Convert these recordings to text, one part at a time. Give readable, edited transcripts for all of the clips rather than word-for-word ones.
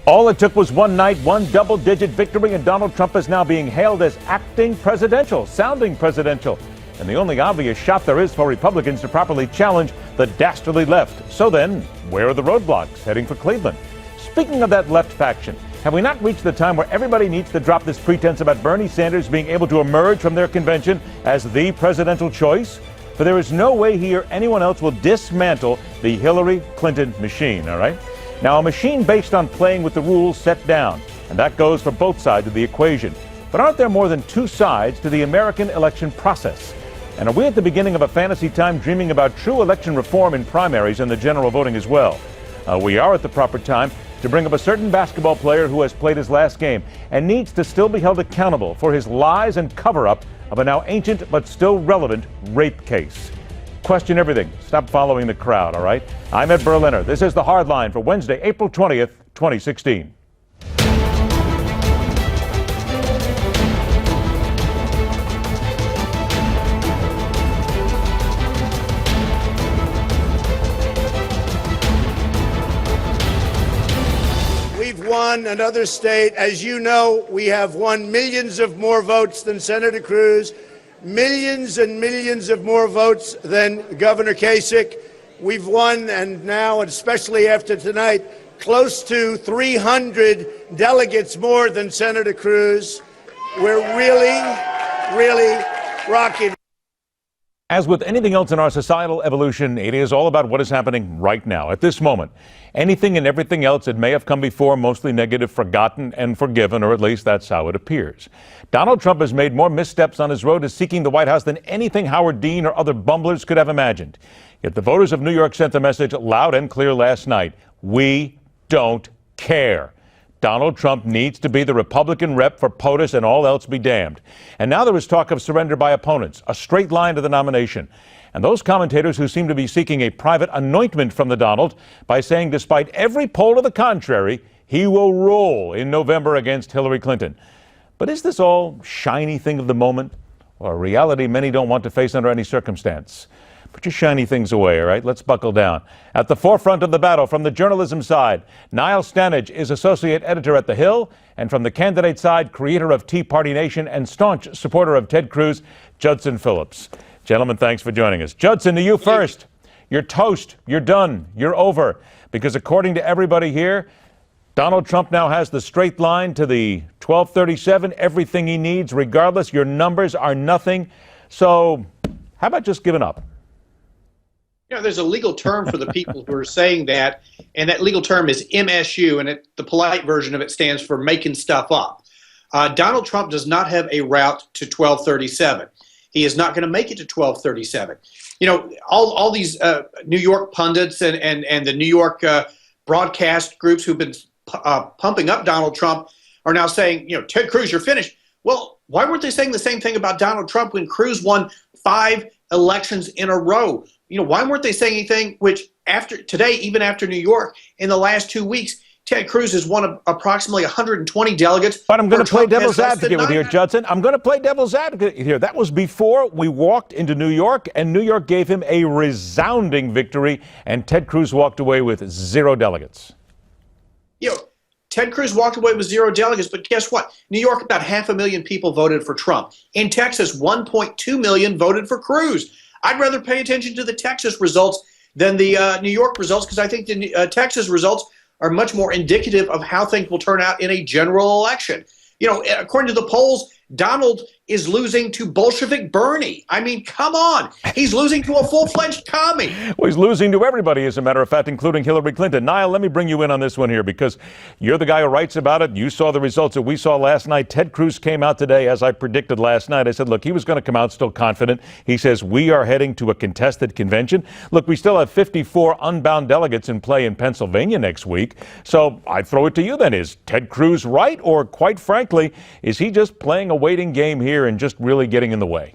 All it took was one night, one double-digit victory, and Donald Trump is now being hailed as acting presidential, sounding presidential. And the only obvious shot there is for Republicans to properly challenge the dastardly left. So then, where are the roadblocks heading for Cleveland? Speaking of that left faction, have we not reached the time where everybody needs to drop this pretense about Bernie Sanders being able to emerge from their convention as the presidential choice? For there is no way he or anyone else will dismantle the Hillary Clinton machine, all right? Now, a machine based on playing with the rules set down, and that goes for both sides of the equation. But aren't there more than two sides to the American election process? And are we at the beginning of a fantasy time dreaming about true election reform in primaries and the general voting as well? We are at the proper time to bring up a certain basketball player who has played his last game and needs to still be held accountable for his lies and cover-up of a now ancient but still relevant rape case. Question everything. Stop following the crowd, all right? I'm Ed Berliner. This is The Hardline for Wednesday, April 20th, 2016. We've won another state. As you know, we have won millions of more votes than Senator Cruz, millions and millions of more votes than Governor Kasich. We've won, and now, especially after tonight, close to 300 delegates more than Senator Cruz. We're really rocking. As with anything else in our societal evolution, it is all about what is happening right now, at this moment. Anything and everything else that may have come before, mostly negative, forgotten and forgiven, or at least that's how it appears. Donald Trump has made more missteps on his road to seeking the White House than anything Howard Dean or other bumblers could have imagined. Yet the voters of New York sent the message loud and clear last night: we don't care. Donald Trump needs to be the Republican rep for POTUS and all else be damned. And now there is talk of surrender by opponents, a straight line to the nomination. And those commentators who seem to be seeking a private anointment from the Donald by saying despite every poll to the contrary, he will roll in November against Hillary Clinton. But is this all shiny thing of the moment, or a reality many don't want to face under any circumstance? Put your shiny things away, all right? Let's buckle down. At the forefront of the battle from the journalism side, Niall Stanage is associate editor at The Hill, and from the candidate side, creator of Tea Party Nation and staunch supporter of Ted Cruz, Judson Phillips. Gentlemen, thanks for joining us. Judson, to you first. You're toast. You're done. You're over. Because according to everybody here, Donald Trump now has the straight line to the 1237, everything he needs, regardless. Your numbers are nothing. So how about just giving up? You know, there's a legal term for the people who are saying that, and that legal term is MSU, and the polite version of it stands for making stuff up. Donald Trump does not have a route to 1237. He is not going to make it to 1237. You know, all these New York pundits and the New York broadcast groups who've been pumping up Donald Trump are now saying, you know, Ted Cruz, you're finished. Well, why weren't they saying the same thing about Donald Trump when Cruz won 5 elections in a row? You know, why weren't they saying anything which after today, even after New York, in the last 2 weeks, Ted Cruz has won approximately 120 delegates. But I'm going to play devil's advocate with you, Judson. I'm going to play devil's advocate here. That was before we walked into New York, and New York gave him a resounding victory, and Ted Cruz walked away with 0 delegates. You know, Ted Cruz walked away with 0 delegates, but guess what? New York, about 500,000 people voted for Trump. In Texas, 1.2 million voted for Cruz. I'd rather pay attention to the Texas results than the New York results, because I think the Texas results are much more indicative of how things will turn out in a general election. You know, according to the polls, Donald is losing to Bolshevik Bernie. I mean, come on. He's losing to a full-fledged commie. Well, he's losing to everybody, as a matter of fact, including Hillary Clinton. Niall, let me bring you in on this one here, because you're the guy who writes about it. You saw the results that we saw last night. Ted Cruz came out today, as I predicted last night. I said, look, he was going to come out still confident. He says, we are heading to a contested convention. Look, we still have 54 unbound delegates in play in Pennsylvania next week. So I throw it to you then. Is Ted Cruz right? Or quite frankly, is he just playing a waiting game here and just really getting in the way?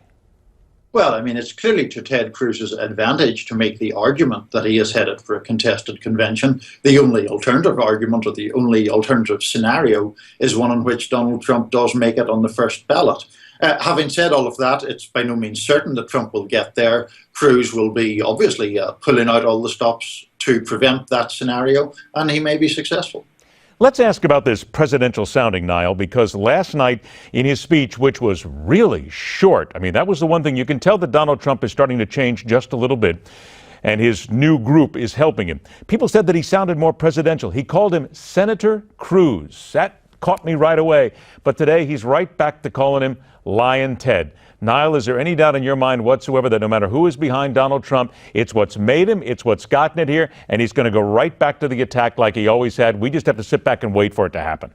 Well, I mean, it's clearly to Ted Cruz's advantage to make the argument that he is headed for a contested convention. The only alternative argument, or the only alternative scenario, is one in which Donald Trump does make it on the first ballot. Having said all of that, it's by no means certain that Trump will get there. Cruz will be obviously pulling out all the stops to prevent that scenario, and he may be successful. Let's ask about this presidential sounding, Niall, because last night in his speech, which was really short, I mean, that was the one thing you can tell that Donald Trump is starting to change just a little bit, and his new group is helping him. People said that he sounded more presidential. He called him Senator Cruz. That caught me right away. But today he's right back to calling him Lion Ted. Niall, is there any doubt in your mind whatsoever that no matter who is behind Donald Trump, it's what's made him, it's what's gotten it here, and he's going to go right back to the attack like he always had? We just have to sit back and wait for it to happen.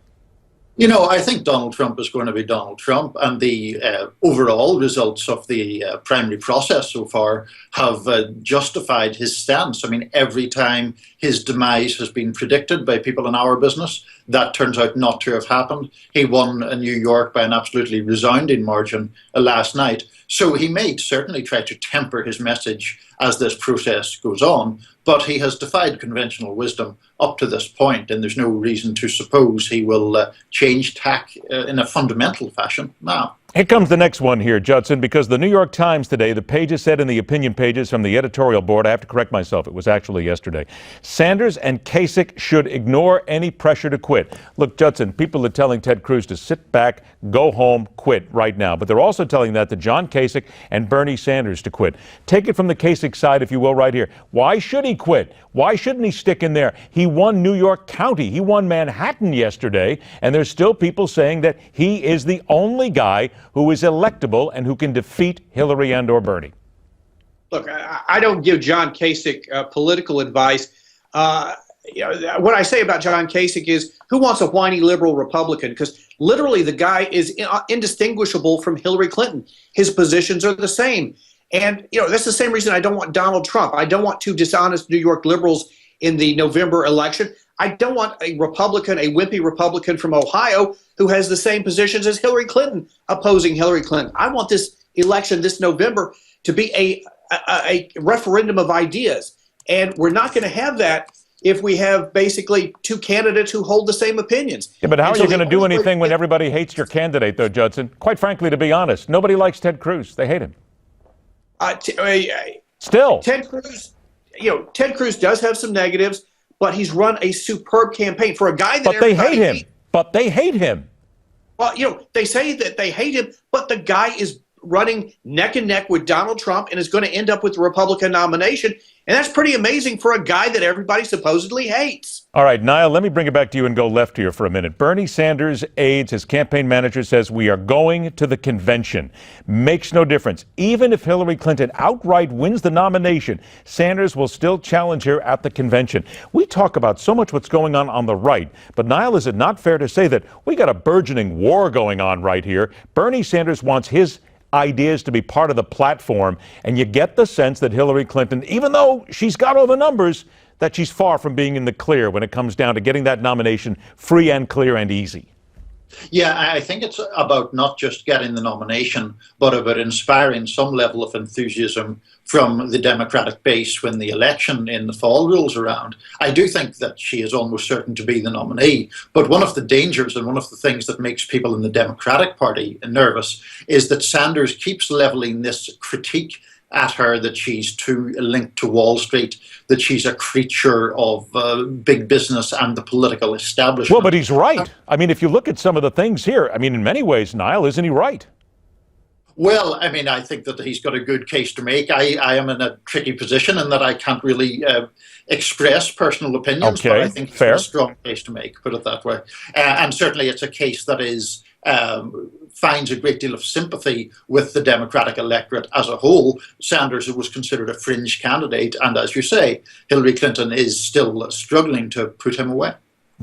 You know, I think Donald Trump is going to be Donald Trump, and the overall results of the primary process so far have justified his stance. I mean, every time his demise has been predicted by people in our business, that turns out not to have happened. He won in New York by an absolutely resounding margin last night. So he may certainly try to temper his message as this process goes on, but he has defied conventional wisdom up to this point, and there's no reason to suppose he will change tack in a fundamental fashion now. Here comes the next one here, Judson, because the New York Times today, the pages said in the opinion pages from the editorial board, I have to correct myself, it was actually yesterday, Sanders and Kasich should ignore any pressure to quit. Look, Judson, people are telling Ted Cruz to sit back, go home, quit right now. But they're also telling that to John Kasich and Bernie Sanders to quit. Take it from the Kasich side, if you will, right here. Why should he quit? Why shouldn't he stick in there? He won New York County. He won Manhattan yesterday, and there's still people saying that he is the only guy who is electable and who can defeat Hillary and or Bernie. Look, I don't give John Kasich political advice. What I say about John Kasich is, who wants a whiny liberal Republican? Because literally the guy is indistinguishable from Hillary Clinton. His positions are the same. And, that's the same reason I don't want Donald Trump. I don't want two dishonest New York liberals in the November election. I don't want a Republican, a wimpy Republican from Ohio who has the same positions as Hillary Clinton opposing Hillary Clinton. I want this election this November to be a referendum of ideas. And we're not going to have that if we have basically two candidates who hold the same opinions. Yeah, but how are you going to do anything when everybody hates your candidate, though, Judson? Quite frankly, to be honest, nobody likes Ted Cruz. They hate him. Still. Ted Cruz does have some negatives, but he's run a superb campaign for a guy that But they hate him. But they hate him. Well, they say that they hate him, but the guy is running neck and neck with Donald Trump and is going to end up with the Republican nomination. And that's pretty amazing for a guy that everybody supposedly hates. All right, Niall, let me bring it back to you and go left here for a minute. Bernie Sanders' aides, his campaign manager, says we are going to the convention. Makes no difference. Even if Hillary Clinton outright wins the nomination, Sanders will still challenge her at the convention. We talk about so much what's going on the right, but Niall, is it not fair to say that we got a burgeoning war going on right here? Bernie Sanders wants his ideas to be part of the platform, and you get the sense that Hillary Clinton, even though she's got all the numbers, that she's far from being in the clear when it comes down to getting that nomination free and clear and easy. Yeah, I think it's about not just getting the nomination, but about inspiring some level of enthusiasm from the Democratic base when the election in the fall rolls around. I do think that she is almost certain to be the nominee, but one of the dangers and one of the things that makes people in the Democratic Party nervous is that Sanders keeps leveling this critique at her that she's too linked to Wall Street, that she's a creature of big business and the political establishment. Well, but he's right. I mean, if you look at some of the things here, I mean, in many ways, Niall, isn't he right? Well, I mean, I think that he's got a good case to make. I am in a tricky position in that I can't really express personal opinions, but I think he's got a strong case to make, put it that way. And certainly it's a case that is finds a great deal of sympathy with the Democratic electorate as a whole. Sanders was considered a fringe candidate, and as you say, Hillary Clinton is still struggling to put him away.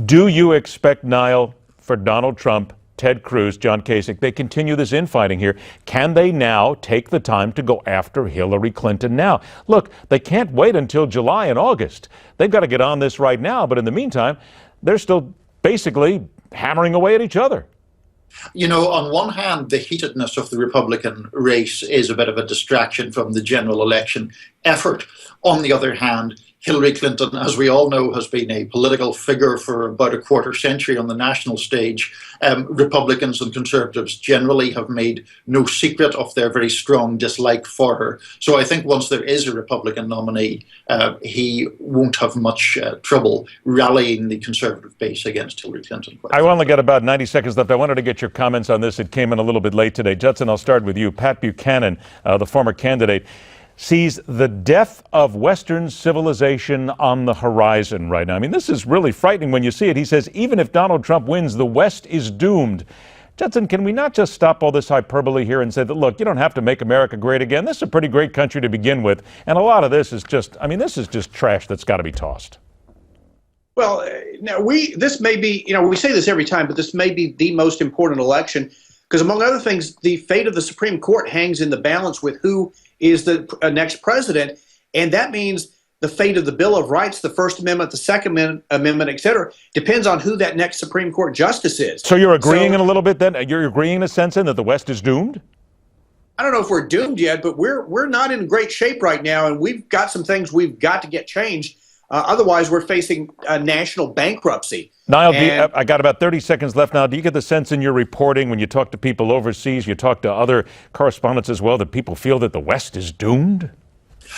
Do you expect, Niall, for Donald Trump, Ted Cruz, John Kasich, they continue this infighting here? Can they now take the time to go after Hillary Clinton now? Look, they can't wait until July and August. They've got to get on this right now, but in the meantime, they're still basically hammering away at each other. You know, on one hand, the heatedness of the Republican race is a bit of a distraction from the general election effort. On the other hand, Hillary Clinton, as we all know, has been a political figure for about a quarter century on the national stage. Republicans and Conservatives generally have made no secret of their very strong dislike for her. So I think once there is a Republican nominee, he won't have much trouble rallying the Conservative base against Hillary Clinton. I only got about 90 seconds left. I wanted to get your comments on this. It came in a little bit late today. Judson, I'll start with you. Pat Buchanan, the former candidate, sees the death of Western civilization on the horizon right now. I mean, this is really frightening when you see it. He says, even if Donald Trump wins, the West is doomed. Judson, can we not just stop all this hyperbole here and say that, look, you don't have to make America great again. This is a pretty great country to begin with. And a lot of this is just, I mean, this is just trash that's got to be tossed. Well, now this may be, we say this every time, but this may be the most important election because, among other things, the fate of the Supreme Court hangs in the balance with who is the next president, and that means the fate of the Bill of Rights, the First Amendment, the Second Amendment, et cetera, depends on who that next Supreme Court justice is. So you're agreeing in a little bit then? You're agreeing in a sense in that the West is doomed? I don't know if we're doomed yet, but we're not in great shape right now, and we've got some things we've got to get changed. Otherwise, we're facing a national bankruptcy. Niall, I got about 30 seconds left now. Do you get the sense in your reporting when you talk to people overseas, you talk to other correspondents as well, that people feel that the West is doomed?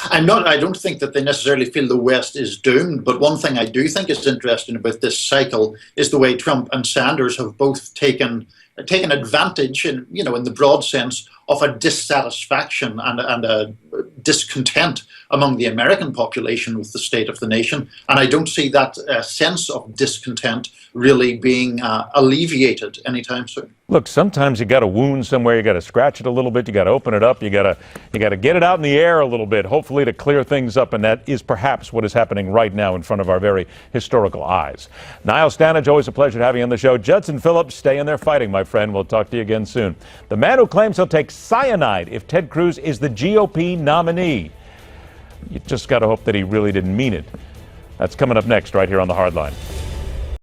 I don't think that they necessarily feel the West is doomed, but one thing I do think is interesting about this cycle is the way Trump and Sanders have both taken advantage in the broad sense of a dissatisfaction and a discontent among the American population with the state of the nation. And I don't see that sense of discontent really being alleviated anytime soon. Look, sometimes you got a wound somewhere, you got to scratch it a little bit, you got to open it up, you got to get it out in the air a little bit, hopefully to clear things up, and that is perhaps what is happening right now in front of our very historical eyes. Niall Stanage, always a pleasure to have you on the show. Judson Phillips, stay in there fighting, my friend. We'll talk to you again soon. The man who claims he'll take cyanide if Ted Cruz is the GOP nominee. You just got to hope that he really didn't mean it. That's coming up next right here on The Hardline.